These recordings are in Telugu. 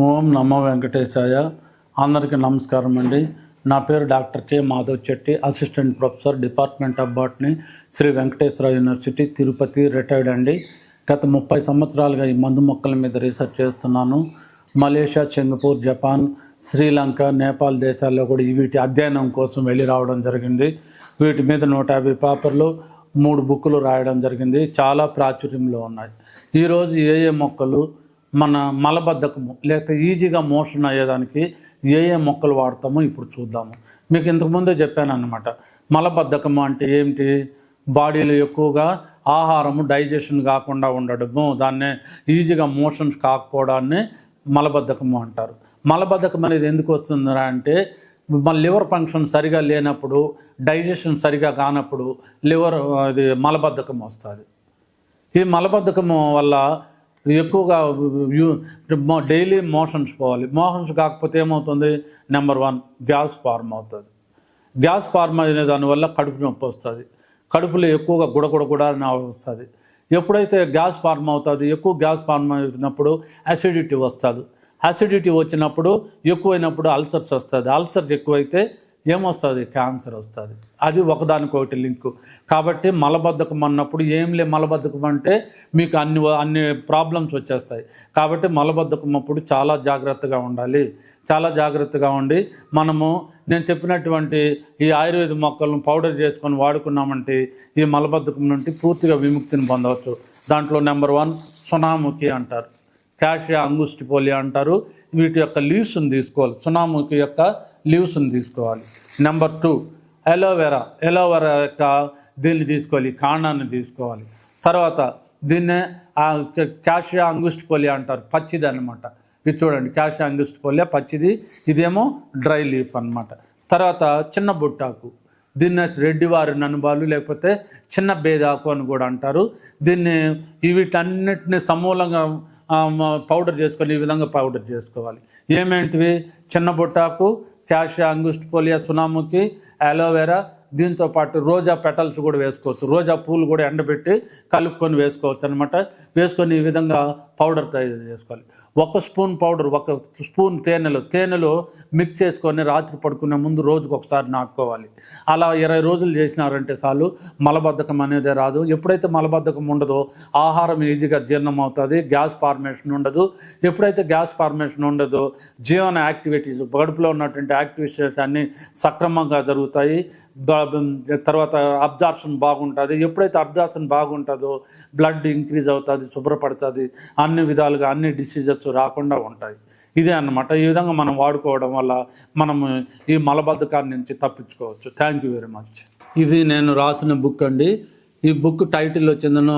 ఓం నమో వెంకటేశాయ. అందరికీ నమస్కారం అండి. నా పేరు doctor K Madhav Chetty, assistant professor, department of botany, Sri Venkateswara university, Tirupati, retired అండి. గత 30 సంవత్సరాలుగా ఈ మందు మొక్కల మీద రీసెర్చ్ చేస్తున్నాను. Malaysia, Singapore, Japan, Sri Lanka, Nepal దేశాల్లో కూడా వీటి అధ్యయనం కోసం వెళ్ళి రావడం జరిగింది. వీటి మీద 150 పేపర్లు, 3 బుక్కులు రాయడం జరిగింది. చాలా ప్రాచుర్యంలో ఉన్నాయి. ఈరోజు ఏ మొక్కలు మన మలబద్ధకము లేకపోతే ఈజీగా మోషన్ అయ్యేదానికి ఏ మొక్కలు వాడతామో ఇప్పుడు చూద్దాము. మీకు ఇంతకుముందే చెప్పాను అన్నమాట. మలబద్ధకము అంటే ఏమిటి? బాడీలో ఎక్కువగా ఆహారము డైజెషన్ కాకుండా ఉండడము, దాన్నే ఈజీగా మోషన్స్ కాకపోవడాన్ని మలబద్ధకము అంటారు. మలబద్ధకం అనేది ఎందుకు వస్తుందా అంటే మన లివర్ ఫంక్షన్ సరిగా లేనప్పుడు, డైజెషన్ సరిగా కానప్పుడు అది మలబద్ధకం వస్తుంది. ఈ మలబద్ధకము వల్ల ఎక్కువగా డైలీ మోషన్స్ పోవాలి. మోషన్స్ కాకపోతే ఏమవుతుంది? నెంబర్ 1 గ్యాస్ ఫార్మ్ అవుతుంది. గ్యాస్ ఫార్మ్ అనే దానివల్ల కడుపు నొప్పి వస్తుంది. కడుపులో ఎక్కువగా గుడగుడ అని వస్తుంది. ఎప్పుడైతే గ్యాస్ ఫార్మ్ అవుతుంది, ఎక్కువ గ్యాస్ ఫార్మ్ అయినప్పుడు అసిడిటీ వస్తుంది. అసిడిటీ వచ్చినప్పుడు ఎక్కువైనప్పుడు అల్సర్స్ వస్తుంది. అల్సర్స్ ఎక్కువైతే ఏమొస్తుంది? క్యాన్సర్ వస్తుంది. అది ఒకదానికొకటి లింకు. కాబట్టి మలబద్ధకం అన్నప్పుడు మలబద్ధకం అంటే మీకు అన్ని ప్రాబ్లమ్స్ వచ్చేస్తాయి. కాబట్టి మలబద్ధకం అప్పుడు చాలా జాగ్రత్తగా ఉండాలి. చాలా జాగ్రత్తగా ఉండి నేను చెప్పినటువంటి ఈ ఆయుర్వేద మొక్కలను పౌడర్ చేసుకొని వాడుకున్నామంటే ఈ మలబద్ధకం నుండి పూర్తిగా విముక్తిని పొందవచ్చు. దాంట్లో నెంబర్ 1 సునాముఖి అంటారు, క్యాషియా అంగుస్టిఫోలియా అంటారు. వీటి యొక్క లీవ్స్ని తీసుకోవాలి. సునాముఖి యొక్క లీవ్స్ని తీసుకోవాలి. నెంబర్ 2 ఎలోవెరా యొక్క దీన్ని తీసుకోవాలి, కాండాన్ని తీసుకోవాలి. తర్వాత దీన్నే క్యాషియా అంగుస్టిఫోలియా అంటారు, పచ్చిది అనమాట. ఇది చూడండి, క్యాషియా అంగుస్టిఫోలియా పచ్చిది, ఇదేమో డ్రై లీఫ్ అనమాట. తర్వాత చిన్న బుట్టాకు, దీన్ని రెడ్డివారి ననుబాలు లేకపోతే చిన్న బేదాకు అని కూడా అంటారు. దీన్ని వీటన్నిటిని సమూలంగా పౌడర్ చేసుకొని ఈ విధంగా పౌడర్ చేసుకోవాలి. ఏమేంటివి? చిన్న బుట్టాకు, క్యాషియా అంగుస్టిఫోలియా, సునాముఖి, అలోవెరా, దీంతో పాటు రోజా పెటల్స్ కూడా వేసుకోవచ్చు. రోజా పూలు కూడా ఎండబెట్టి కలుపుకొని వేసుకోవచ్చు అనమాట. వేసుకొని ఈ విధంగా పౌడర్ తయారు చేసుకోవాలి. 1 స్పూన్ పౌడర్, 1 స్పూన్ తేనెలు మిక్స్ చేసుకొని రాత్రి పడుకునే ముందు రోజుకు ఒకసారి నాటుకోవాలి. అలా 20 రోజులు చేసినారంటే చాలు, మలబద్ధకం అనేదే రాదు. ఎప్పుడైతే మలబద్ధకం ఉండదో ఆహారం ఈజీగా జీర్ణం అవుతుంది, గ్యాస్ ఫార్మేషన్ ఉండదు. ఎప్పుడైతే గ్యాస్ ఫార్మేషన్ ఉండదో జీవన యాక్టివిటీస్, కడుపులో ఉన్నటువంటి యాక్టివిటీస్ అన్నీ సక్రమంగా జరుగుతాయి. తర్వాత అబ్జార్ప్షన్ బాగుంటుంది. ఎప్పుడైతే అబ్జార్ప్షన్ బాగుంటుందో బ్లడ్ ఇంక్రీజ్ అవుతుంది, శుభ్రపడుతుంది, అన్ని విధాలుగా అన్ని డిసీజెస్ రాకుండా ఉంటాయి. ఇదే అన్నమాట. ఈ విధంగా మనం వాడుకోవడం వల్ల మనము ఈ మలబద్ధకాన్ని నుంచి తప్పించుకోవచ్చు. Thank you very much. ఇది నేను రాసిన బుక్ అండి. ఈ బుక్ టైటిల్ వచ్చిందను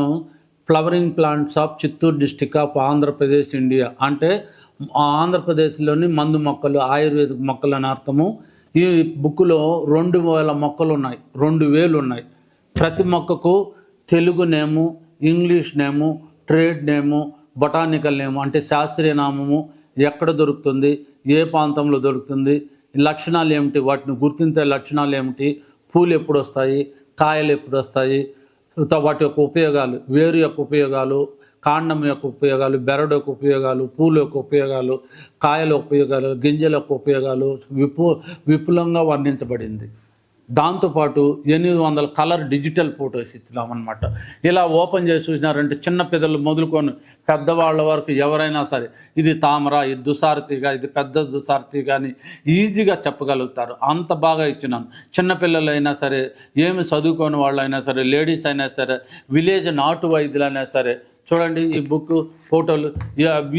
flowering plants of Chittoor district of Andhra Pradesh, India. అంటే ఆంధ్రప్రదేశ్లోని మందు మొక్కలు, ఆయుర్వేదిక మొక్కలు అని అర్థము. ఈ బుక్లో 2000 మొక్కలు ఉన్నాయి, 2000 ఉన్నాయి. ప్రతి మొక్కకు తెలుగు నేము, ఇంగ్లీష్ నేము, ట్రేడ్ నేము, బొటానికల్ నేము అంటే శాస్త్రీయ నామము, ఎక్కడ దొరుకుతుంది, ఏ ప్రాంతంలో దొరుకుతుంది, లక్షణాలు ఏమిటి, వాటిని గుర్తించే లక్షణాలు ఏమిటి, పూలు ఎప్పుడు వస్తాయి, కాయలు ఎప్పుడు వస్తాయి, వాటి యొక్క ఉపయోగాలు, వేరు యొక్క ఉపయోగాలు, కాండం యొక్క ఉపయోగాలు, బెరడు యొక్క ఉపయోగాలు, పూల యొక్క ఉపయోగాలు, కాయల ఉపయోగాలు, గింజల యొక్క ఉపయోగాలు విపులంగా వర్ణించబడింది. దాంతోపాటు 800 కలర్ డిజిటల్ ఫొటోస్ ఇచ్చినామన్నమాట. ఇలా ఓపెన్ చేసి చూసినారంటే చిన్న పిల్లలు మొదలుకొని పెద్దవాళ్ళ వరకు ఎవరైనా సరే ఇది తామర, ఇది దుసారతిగా, ఇది పెద్ద దుసారతిగా అని ఈజీగా చెప్పగలుగుతారు. అంత బాగా ఇచ్చినాను. చిన్నపిల్లలైనా సరే, ఏమి చదువుకోని వాళ్ళైనా సరే, లేడీస్ అయినా సరే, విలేజ్ నాటు వైద్యులైనా సరే చూడండి. ఈ బుక్ ఫోటోలు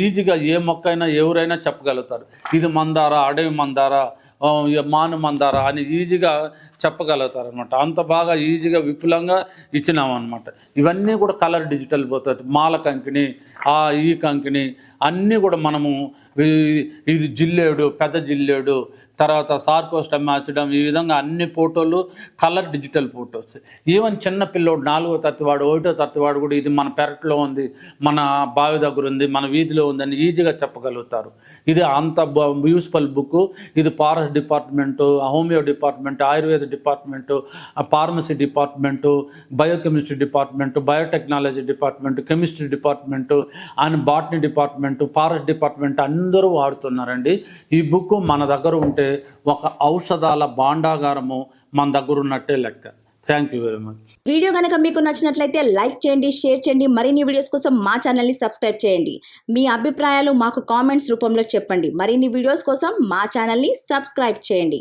ఈజీగా ఏ మొక్క అయినా ఎవరైనా చెప్పగలుగుతారు. ఇది మందార, అడవి మందార, మాను మందార అని ఈజీగా చెప్పగలుగుతారు అనమాట. అంత బాగా ఈజీగా విపులంగా ఇచ్చినామన్నమాట. ఇవన్నీ కూడా కలర్ డిజిటల్ పోతుంది. మాల కంకిణి, ఈ కంకిణి అన్నీ కూడా మనము, ఇది జిల్లేడు, పెద్ద జిల్లేడు, తర్వాత సార్కోస్టమాసిడమ్, ఈ విధంగా అన్ని ఫోటోలు కలర్ డిజిటల్ ఫోటోస్. ఈవెన్ చిన్న పిల్లోడు 4వ తరగతి వాడు 1వ తరగతి వాడు కూడా ఇది మన పెరట్లో ఉంది, మన బావి దగ్గర ఉంది, మన వీధిలో ఉందని ఈజీగా చెప్పగలుగుతారు. ఇది అంత యూస్ఫుల్ బుక్. ఇది forest department, homeo department, Ayurveda department, pharmacy department, biochemistry department, biotechnology department, chemistry department and botany department, forest department అందరూ వాడుతున్నారండి. ఈ బుక్ మన దగ్గర ఉంటే ఒక ఔషధాల భాండాగారము మన దగ్గర ఉన్నట్టే లెక్క. Thank you very much. Video కనుక మీకు నచ్చినట్లయితే లైక్ చేయండి, షేర్ చేయండి. మరిన్ని వీడియోస్ కోసం మా ఛానల్ని సబ్స్క్రైబ్ చేయండి. మీ అభిప్రాయాలు మాకు కామెంట్స్ రూపంలో చెప్పండి. మరిన్ని వీడియోస్ కోసం మా ఛానల్ని సబ్స్క్రైబ్ చేయండి.